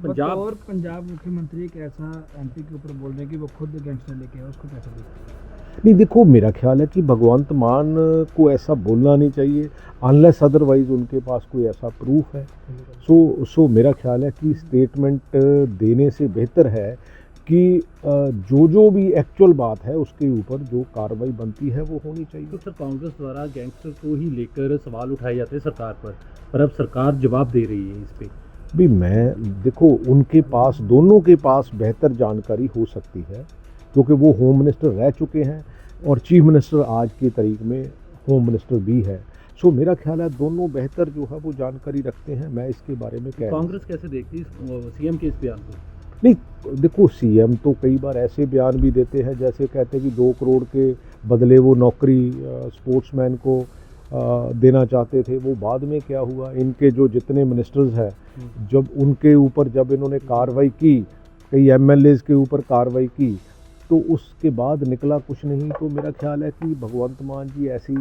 पंजाब और पंजाब मुख्यमंत्री एक ऐसा एमपी के ऊपर बोल रहे हैं कि वो खुद गैंगस्टर लेके आए, उसको कैसे देखते हैं? नहीं, देखो मेरा ख्याल है कि भगवंत मान को ऐसा बोलना नहीं चाहिए अनलेस अदरवाइज उनके पास कोई ऐसा प्रूफ है। सो मेरा ख्याल है कि स्टेटमेंट देने से बेहतर है कि जो भी एक्चुअल बात है उसके ऊपर जो कार्रवाई बनती है वो होनी चाहिए। तो सर कांग्रेस द्वारा गैंगस्टर को ही लेकर सवाल उठाए जाते हैं सरकार पर अब सरकार जवाब दे रही है इस पे। भी मैं देखो उनके पास दोनों के पास बेहतर जानकारी हो सकती है क्योंकि वो होम मिनिस्टर रह चुके हैं और चीफ मिनिस्टर आज की तारीख में होम मिनिस्टर भी है। सो मेरा ख्याल है दोनों बेहतर जो है वो जानकारी रखते हैं। मैं इसके बारे में कह कांग्रेस कैसे देखती है सीएम के इस बयान को? नहीं, देखो सीएम तो कई बार ऐसे बयान भी देते हैं जैसे कहते हैं कि 2 करोड़ के बदले वो नौकरी स्पोर्ट्समैन को देना चाहते थे। वो बाद में क्या हुआ, इनके जो जितने मिनिस्टर्स हैं जब उनके ऊपर जब इन्होंने कार्रवाई की, कई एमएलएज के ऊपर कार्रवाई की, तो उसके बाद निकला कुछ नहीं। तो मेरा ख्याल है कि भगवंत मान जी ऐसी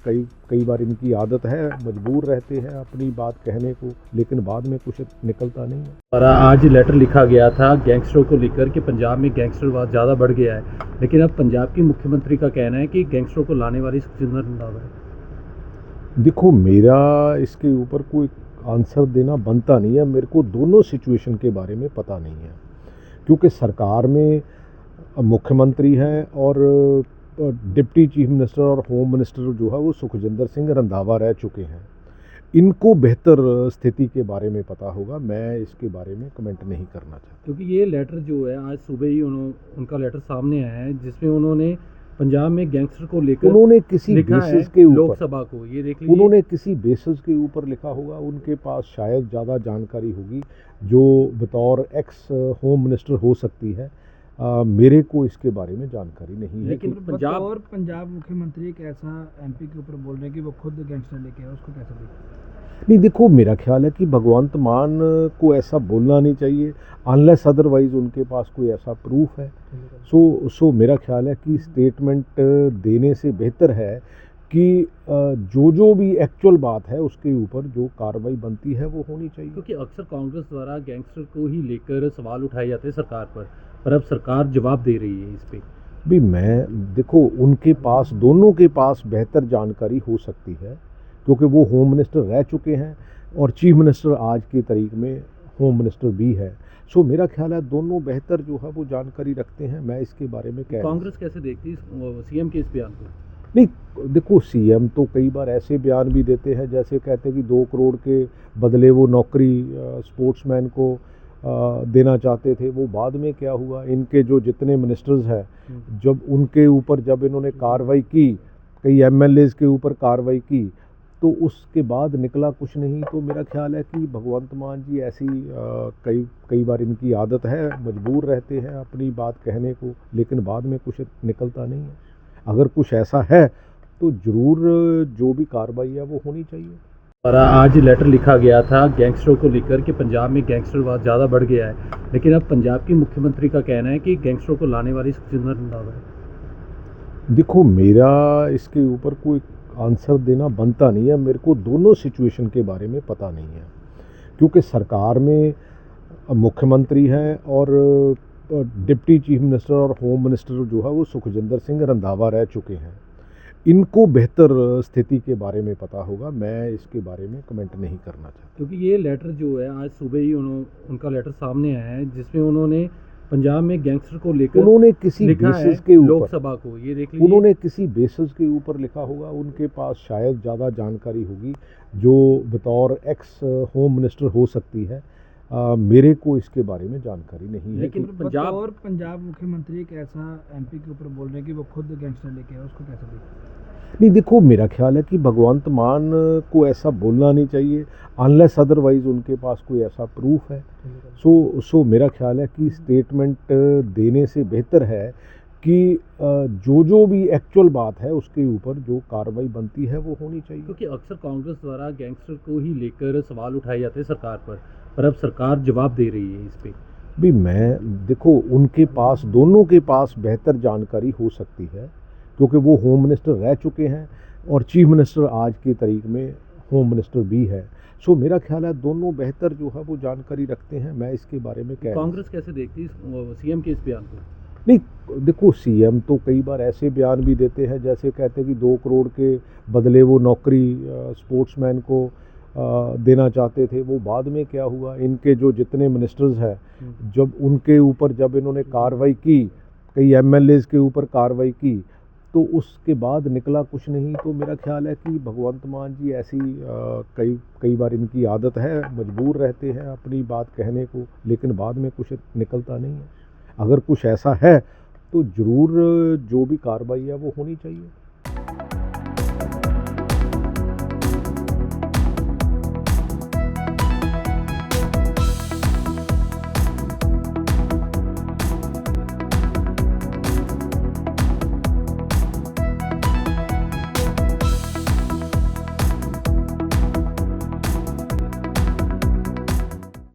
कई बार इनकी आदत है, मजबूर रहते हैं अपनी बात कहने को, लेकिन बाद में कुछ निकलता नहीं है। और आज लेटर लिखा गया था गैंगस्टरों को लेकर कि पंजाब में गैंगस्टरवाद ज़्यादा बढ़ गया है, लेकिन अब पंजाब की मुख्यमंत्री का कहना है कि गैंगस्टरों को लाने वाली सुखजिंदर रंधावा है। देखो मेरा इसके ऊपर कोई आंसर देना बनता नहीं है। मेरे को दोनों सिचुएशन के बारे में पता नहीं है क्योंकि सरकार में मुख्यमंत्री हैं और डिप्टी चीफ मिनिस्टर और होम मिनिस्टर जो है वो सुखजिंदर सिंह रंधावा रह चुके हैं। इनको बेहतर स्थिति के बारे में पता होगा, मैं इसके बारे में कमेंट नहीं करना चाहता। क्योंकि ये लेटर जो है आज सुबह ही उनका लेटर सामने आया है जिसमें उन्होंने पंजाब में गैंगस्टर को लेकर उन्होंने किसी बेसिस के ऊपर लोकसभा को ये देख लीजिए, उन्होंने किसी बेसिस के ऊपर लिखा होगा। उनके पास शायद ज़्यादा जानकारी होगी जो बतौर एक्स होम मिनिस्टर हो सकती है। मेरे को इसके बारे में जानकारी नहीं है। लेकिन पंजाब मुख्यमंत्री एक ऐसा एमपी के ऊपर बोल रहे हैं कि वो खुद गैंगस्टर लेके आए, उसको कैसे देखते हैं? नहीं, देखो मेरा ख्याल है कि भगवंत मान को ऐसा बोलना नहीं चाहिए अनलेस अदरवाइज उनके पास कोई ऐसा प्रूफ है। सो मेरा ख्याल है कि स्टेटमेंट देने से बेहतर है कि जो भी एक्चुअल बात है उसके ऊपर जो कार्रवाई बनती है वो होनी चाहिए। क्योंकि अक्सर कांग्रेस द्वारा गैंगस्टर को ही लेकर सवाल उठाए जाते हैं सरकार पर अब सरकार जवाब दे रही है इस पे। भी मैं देखो उनके पास दोनों के पास बेहतर जानकारी हो सकती है क्योंकि वो होम मिनिस्टर रह चुके हैं और चीफ मिनिस्टर आज की तारीख में होम मिनिस्टर भी है। सो मेरा ख्याल है दोनों बेहतर जो है वो जानकारी रखते हैं। मैं इसके बारे में कह कांग्रेस कैसे देखती है सीएम के इस बयान को? नहीं, देखो सीएम तो कई बार ऐसे बयान भी देते हैं जैसे कहते हैं कि 2 करोड़ के बदले वो नौकरी स्पोर्ट्समैन को देना चाहते थे। वो बाद में क्या हुआ, इनके जो जितने मिनिस्टर्स हैं जब उनके ऊपर जब इन्होंने कार्रवाई की, कई एमएलएज के ऊपर कार्रवाई की, तो उसके बाद निकला कुछ नहीं। तो मेरा ख्याल है कि भगवंत मान जी ऐसी कई बार इनकी आदत है, मजबूर रहते हैं अपनी बात कहने को, लेकिन बाद में कुछ निकलता नहीं है। अगर कुछ ऐसा है तो ज़रूर जो भी कार्रवाई है वो होनी चाहिए। और आज लेटर लिखा गया था गैंगस्टरों को लेकर कि पंजाब में गैंगस्टरवाद ज़्यादा बढ़ गया है, लेकिन अब पंजाब की मुख्यमंत्री का कहना है कि गैंगस्टरों को लाने वाली सुखजिंदर रंधावा है। देखो मेरा इसके ऊपर कोई आंसर देना बनता नहीं है। मेरे को दोनों सिचुएशन के बारे में पता नहीं है क्योंकि सरकार में मुख्यमंत्री हैं और डिप्टी चीफ मिनिस्टर और होम मिनिस्टर जो है वो सुखजिंदर सिंह रंधावा रह चुके हैं। इनको बेहतर स्थिति के बारे में पता होगा, मैं इसके बारे में कमेंट नहीं करना चाहता। क्योंकि ये लेटर जो है आज सुबह ही उनका लेटर सामने आया है जिसमें उन्होंने पंजाब में गैंगस्टर को लेकर उन्होंने किसी बेसिस के ऊपर लोकसभा को ये देख लीजिए, उन्होंने किसी बेसिस के ऊपर लिखा होगा। उनके पास शायद ज़्यादा जानकारी होगी जो बतौर एक्स होम मिनिस्टर हो सकती है। मेरे को इसके बारे में जानकारी नहीं है। लेकिन पंजाब मुख्यमंत्री एक ऐसा एमपी के ऊपर बोल रहे हैं कि वो खुद गैंगस्टर लेके आए, उसको कैसे देखते हैं? नहीं, देखो मेरा ख्याल है कि भगवंत मान को ऐसा बोलना नहीं चाहिए अनलेस अदरवाइज उनके पास कोई ऐसा प्रूफ है। सो मेरा ख्याल है कि स्टेटमेंट देने से बेहतर है कि जो भी एक्चुअल बात है उसके ऊपर जो कार्रवाई बनती है वो होनी चाहिए। क्योंकि अक्सर कांग्रेस द्वारा गैंगस्टर को ही लेकर सवाल उठाए जाते हैं सरकार पर अब सरकार जवाब दे रही है इस पे। भी मैं देखो उनके पास दोनों के पास बेहतर जानकारी हो सकती है क्योंकि वो होम मिनिस्टर रह चुके हैं और चीफ मिनिस्टर आज की तारीख में होम मिनिस्टर भी है। सो मेरा ख्याल है दोनों बेहतर जो है वो जानकारी रखते हैं। मैं इसके बारे में कह कांग्रेस कैसे देखती है सीएम के इस बयान को? नहीं, देखो सीएम तो कई बार ऐसे बयान भी देते हैं जैसे कहते हैं कि 2 करोड़ के बदले वो नौकरी स्पोर्ट्समैन को देना चाहते थे। वो बाद में क्या हुआ, इनके जो जितने मिनिस्टर्स हैं जब उनके ऊपर जब इन्होंने कार्रवाई की, कई एमएलएज के ऊपर कार्रवाई की, तो उसके बाद निकला कुछ नहीं। तो मेरा ख्याल है कि भगवंत मान जी ऐसी कई बार इनकी आदत है, मजबूर रहते हैं अपनी बात कहने को, लेकिन बाद में कुछ निकलता नहीं है। अगर कुछ ऐसा है तो ज़रूर जो भी कार्रवाई है वो होनी चाहिए।